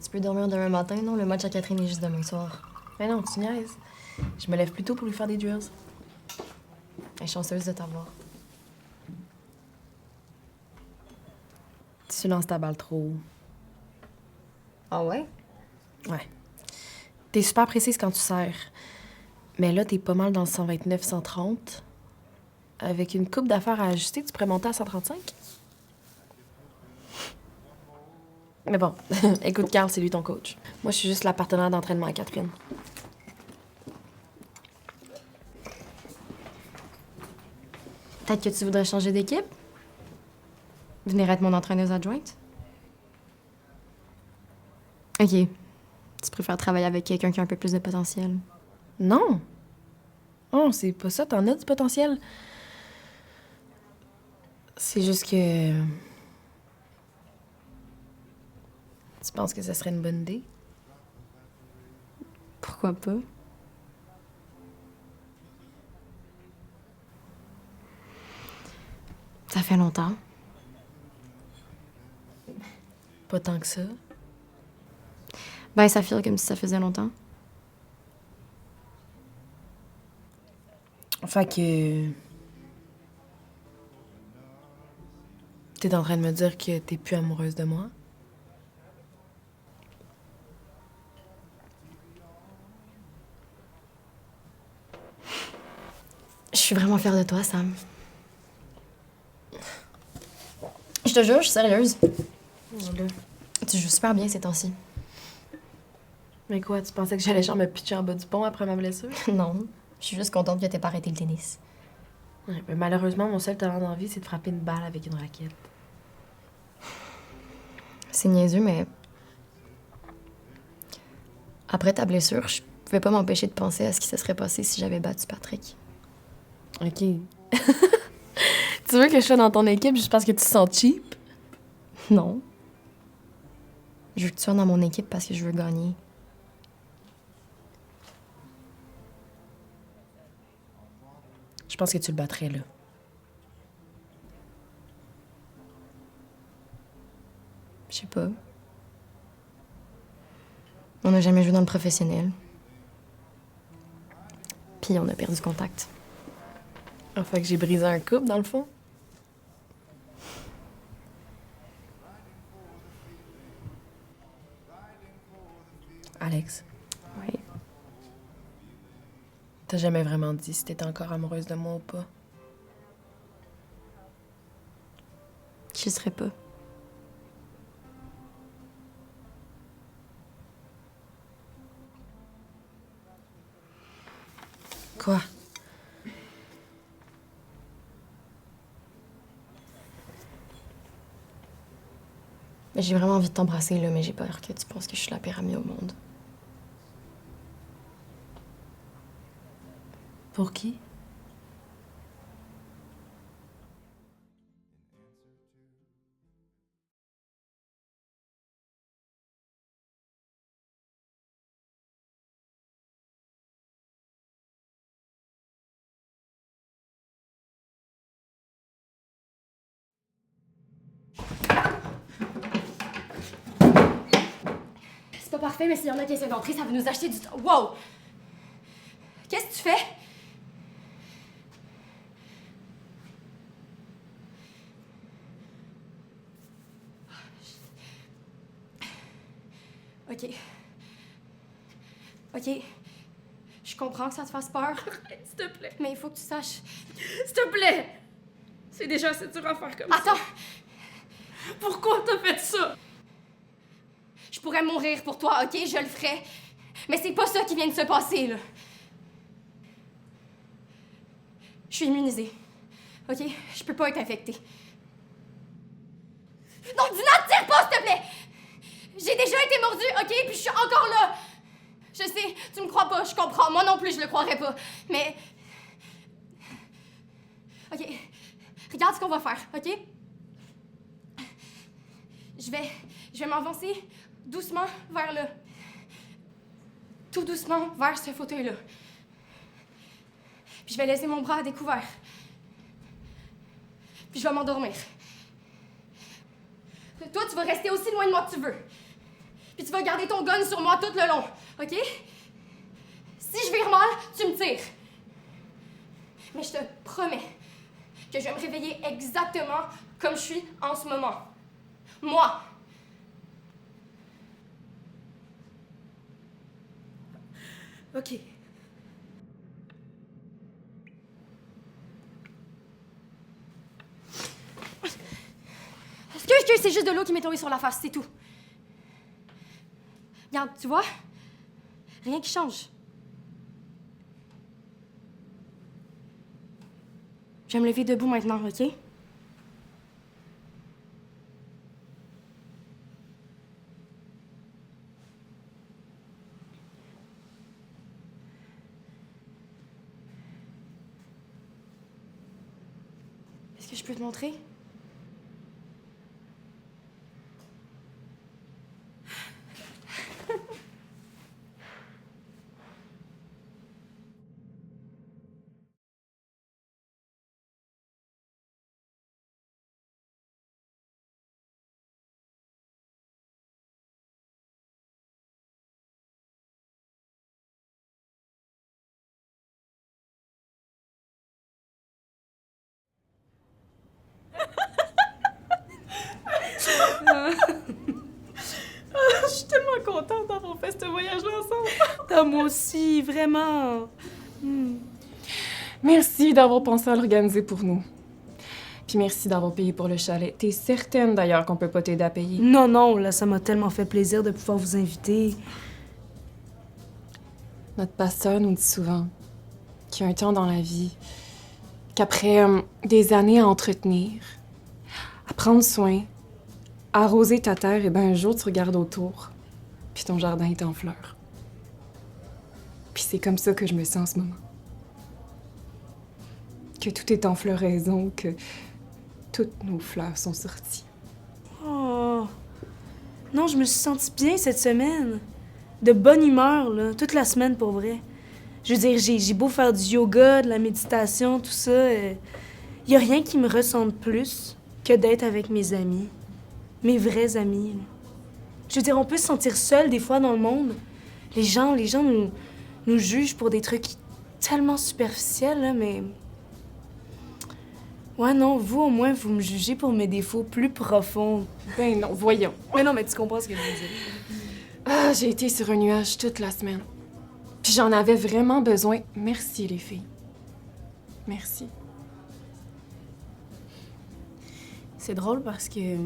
Tu peux dormir demain matin, non? Le match à Catherine est juste demain soir. Mais non, tu niaises. Je me lève plus tôt pour lui faire des drills. Elle est chanceuse de t'avoir. Tu lances ta balle trop haut. Ah ouais? Ouais. T'es super précise quand tu sers. Mais là, t'es pas mal dans le 129-130. Avec une coupe d'affaires à ajuster, tu pourrais monter à 135? Mais bon, écoute, Carl, c'est lui ton coach. Moi, je suis juste la partenaire d'entraînement à Catherine. Peut-être que tu voudrais changer d'équipe? Venir être mon entraîneuse adjointe? OK. Tu préfères travailler avec quelqu'un qui a un peu plus de potentiel? Non! Oh, c'est pas ça, t'en as du potentiel. C'est juste que... Tu penses que ça serait une bonne idée? Pourquoi pas? Ça fait longtemps. Pas tant que ça. Ben, ça file comme si ça faisait longtemps. Fait que... T'es en train de me dire que t'es plus amoureuse de moi? Je suis vraiment fière de toi, Sam. Je te jure, je suis sérieuse. Voilà. Tu joues super bien ces temps-ci. Mais quoi, tu pensais que j'allais genre me pitcher en bas du pont après ma blessure? Non, je suis juste contente que t'aies pas arrêté le tennis. Ouais, mais malheureusement, mon seul talent d'envie, c'est de frapper une balle avec une raquette. C'est niaiseux, mais... Après ta blessure, je pouvais pas m'empêcher de penser à ce qui se serait passé si j'avais battu Patrick. OK. Tu veux que je sois dans ton équipe juste parce que tu te sens cheap? Non. Je veux que tu sois dans mon équipe parce que je veux gagner. Je pense que tu le battrais, là. Je sais pas. On n'a jamais joué dans le professionnel. Puis on a perdu contact. Ah, fait que j'ai brisé un couple, dans le fond? Alex, Oui. t'as jamais vraiment dit si t'étais encore amoureuse de moi ou pas? Je serais pas. Quoi? J'ai vraiment envie de t'embrasser, là, mais j'ai peur que tu penses que je suis la pire amie au monde. Pour qui? C'est pas parfait, mais s'il y en a qui essaient d'entrer, ça va nous acheter du temps. Wow! Qu'est-ce que tu fais? OK. OK. Je comprends que ça te fasse peur. Arrête, s'il te plaît. Mais il faut que tu saches. S'il te plaît. C'est déjà assez dur à faire comme ça. Attends! Pourquoi t'as fait ça? Je pourrais mourir pour toi, OK? Je le ferais. Mais c'est pas ça qui vient de se passer, là. Je suis immunisée. OK? Je peux pas être infectée. Non, Dina, tire pas, s'il te plaît! J'ai déjà été mordue, OK? Puis je suis encore là! Je sais, tu me crois pas, je comprends. Moi non plus, je le croirais pas. Mais... OK. Regarde ce qu'on va faire, OK? Je vais m'avancer doucement vers le... Tout doucement vers ce fauteuil-là. Puis je vais laisser mon bras à découvert. Puis je vais m'endormir. Toi, tu vas rester aussi loin de moi que tu veux. Puis tu vas vas garder ton gun sur moi tout le long, OK? Si je vire mal, tu me tires. Mais je te promets que je vais me réveiller exactement comme je suis en ce moment. Moi. OK. Excuse, c'est juste de l'eau qui m'est tombée sur la face, c'est tout. Regarde, tu vois? Rien qui change. Je vais me lever debout maintenant, OK? Est-ce que je peux te montrer? Je suis tellement contente d'avoir fait ce voyage-là ensemble. Moi aussi, vraiment. Merci d'avoir pensé à l'organiser pour nous. Puis merci d'avoir payé pour le chalet. T'es certaine d'ailleurs qu'on peut pas t'aider à payer? Non, non, là, ça m'a tellement fait plaisir de pouvoir vous inviter. Notre pasteur nous dit souvent qu'il y a un temps dans la vie qu'après des années à entretenir, à prendre soin, à arroser ta terre, et ben un jour tu regardes autour, puis ton jardin est en fleurs. Puis c'est comme ça que je me sens en ce moment. Que tout est en floraison, que toutes nos fleurs sont sorties. Oh. Non, je me suis sentie bien cette semaine. De bonne humeur, là, toute la semaine pour vrai. Je veux dire, j'ai beau faire du yoga, de la méditation, tout ça. Y a rien qui me ressemble plus que d'être avec mes amis. Mes vrais amis. Là. Je veux dire, on peut se sentir seul des fois dans le monde. Les gens nous jugent pour des trucs tellement superficiels, là, mais... Ouais, non, vous, au moins, vous me jugez pour mes défauts plus profonds. Ben non, voyons. Mais non, mais tu comprends ce que je veux dire. Ah, j'ai été sur un nuage toute la semaine. Puis j'en avais vraiment besoin. Merci, les filles. Merci. C'est drôle parce que...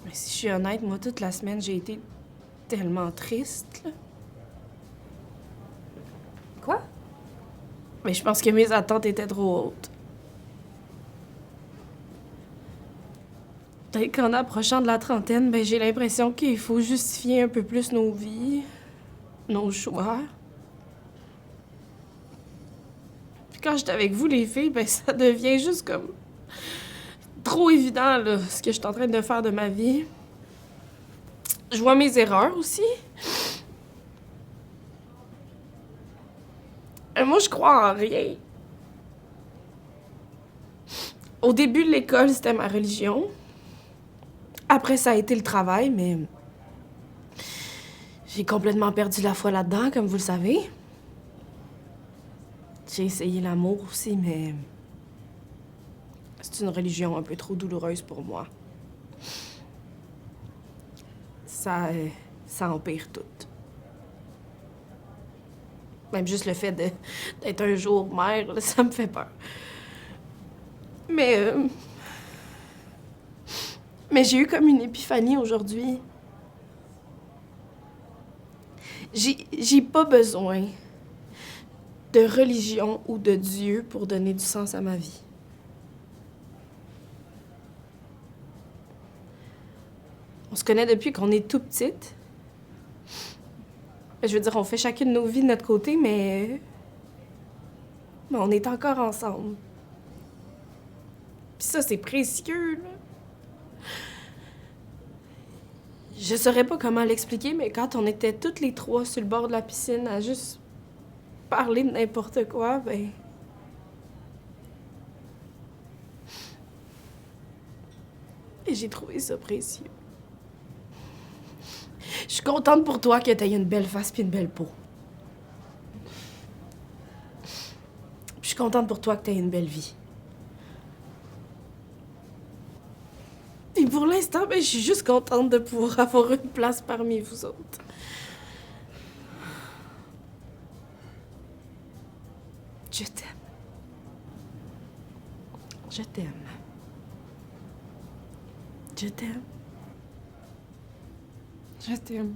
Mais si je suis honnête, moi, toute la semaine, j'ai été tellement triste, là. Quoi? Mais je pense que mes attentes étaient trop hautes. Peut-être qu'en approchant de la trentaine, ben j'ai l'impression qu'il faut justifier un peu plus nos vies, nos choix. Puis quand j'étais avec vous, les filles, ben ça devient juste comme trop évident, là, ce que je suis en train de faire de ma vie. Je vois mes erreurs aussi. Et moi, je crois en rien. Au début de l'école, c'était ma religion. Après, ça a été le travail, mais j'ai complètement perdu la foi là-dedans, comme vous le savez. J'ai essayé l'amour aussi, mais c'est une religion un peu trop douloureuse pour moi. Ça empire tout. Même juste le fait d'être un jour mère, là, ça me fait peur. Mais j'ai eu comme une épiphanie aujourd'hui. J'ai pas besoin de religion ou de Dieu pour donner du sens à ma vie. On se connaît depuis qu'on est tout petite. Je veux dire, on fait chacune nos vies de notre côté, mais on est encore ensemble. Puis ça, c'est précieux, là. Je saurais pas comment l'expliquer, mais quand on était toutes les trois sur le bord de la piscine à juste parler de n'importe quoi, ben... Et j'ai trouvé ça précieux. contente pour toi que t'aies une belle face puis une belle peau. Puis je suis contente pour toi que t'aies une belle vie. Et pour l'instant, ben, je suis juste contente de pouvoir avoir une place parmi vous autres. Je t'aime. Je t'aime. Je t'aime. Je t'aime.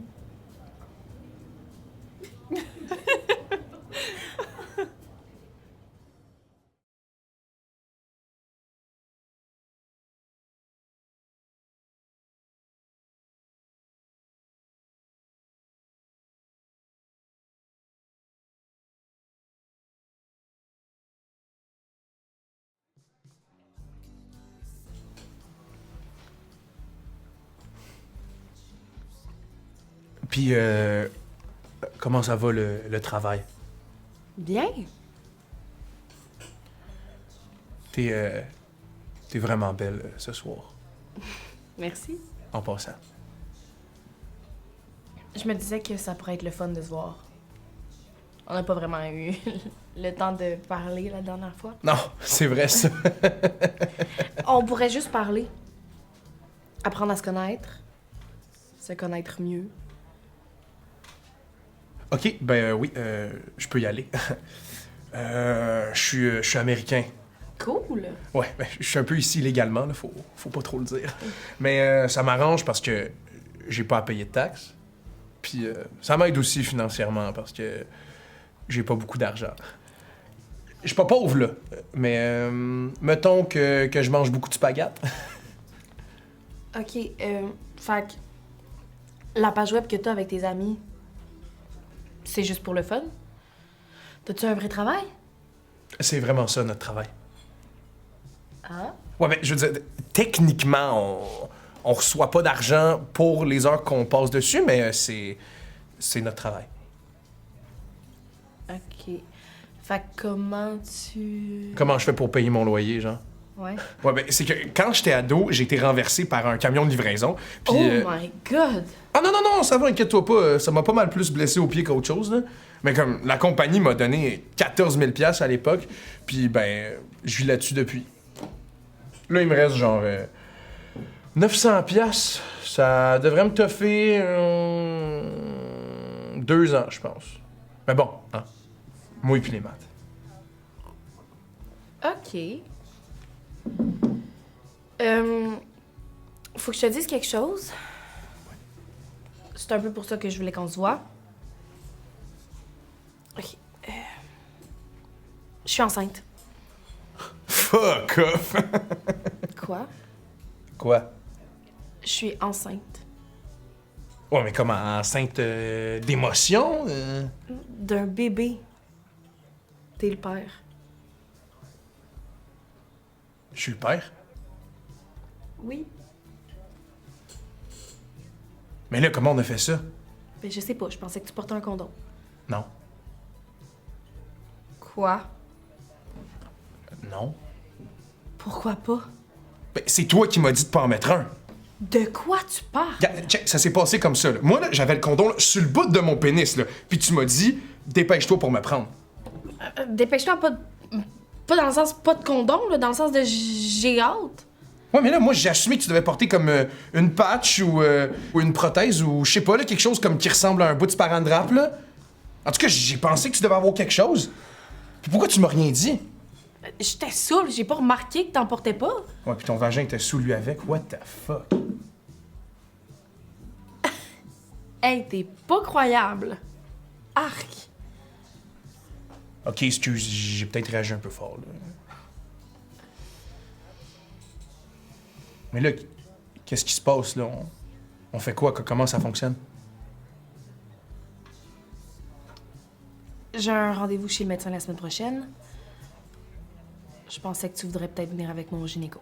Puis, comment ça va le travail? Bien. T'es vraiment belle ce soir, Merci. en passant. Je me disais que ça pourrait être le fun de se voir. On n'a pas vraiment eu le temps de parler la dernière fois. Non, c'est vrai ça. On pourrait juste parler. Apprendre à se connaître mieux. Ok, ben oui, je peux y aller. Je suis américain. Cool. Ouais, ben, je suis un peu ici illégalement, là, faut pas trop le dire. Mais ça m'arrange parce que j'ai pas à payer de taxes. Puis ça m'aide aussi financièrement parce que j'ai pas beaucoup d'argent. Je suis pas pauvre, là, mais mettons que je mange beaucoup de spaghettes. OK, fait que la page web que t'as avec tes amis, c'est juste pour le fun? T'as-tu un vrai travail? C'est vraiment ça, notre travail. Ah? Ouais, mais je veux dire, techniquement, on reçoit pas d'argent pour les heures qu'on passe dessus, mais c'est notre travail. OK. Fait que comment tu... Comment je fais pour payer mon loyer, genre? Ouais. Ouais, ben, c'est que quand j'étais ado, j'ai été renversé par un camion de livraison. Puis, Oh my God! Ah non, non, non, ça va, inquiète-toi pas. Ça m'a pas mal plus blessé au pied qu'autre chose, là. Mais comme la compagnie m'a donné 14 000 $ à l'époque, puis ben, je vis là-dessus depuis. Là, il me reste genre 900 $. Ça devrait me toffer 2 ans, je pense. Mais bon, hein. Moi et puis les maths. OK. Faut que je te dise quelque chose. C'est un peu pour ça que je voulais qu'on se voit. OK. Je suis enceinte. Fuck off! Quoi? Quoi? Je suis enceinte. Ouais, mais comment, enceinte d'émotion? D'un bébé. T'es le père. Je suis le père. Oui. Mais là, comment on a fait ça? Ben, je sais pas, je pensais que tu portais un condom. Non. Quoi? Non. Pourquoi pas? Ben, c'est toi qui m'as dit de pas en mettre un. De quoi tu parles? Regarde, check, ça s'est passé comme ça, là. Moi, là, j'avais le condom là, sur le bout de mon pénis, là. Puis tu m'as dit, dépêche-toi pour me prendre. Dépêche-toi, pas dans le sens pas de condom, là, dans le sens de j'ai hâte. Ouais, mais là, moi, j'ai assumé que tu devais porter comme une patch ou une prothèse ou je sais pas, là, quelque chose comme qui ressemble à un bout de sparadrap, là. En tout cas, j'ai pensé que tu devais avoir quelque chose. Puis pourquoi tu m'as rien dit? J'étais saoule, j'ai pas remarqué que t'en portais pas. Ouais, puis ton vagin était sous lui avec. What the fuck? Hey, t'es pas croyable. Arc. Ok, excuse, j'ai peut-être réagi un peu fort, là. Mais là, qu'est-ce qui se passe, là? On fait quoi? Comment ça fonctionne? J'ai un rendez-vous chez le médecin la semaine prochaine. Je pensais que tu voudrais peut-être venir avec mon gynéco.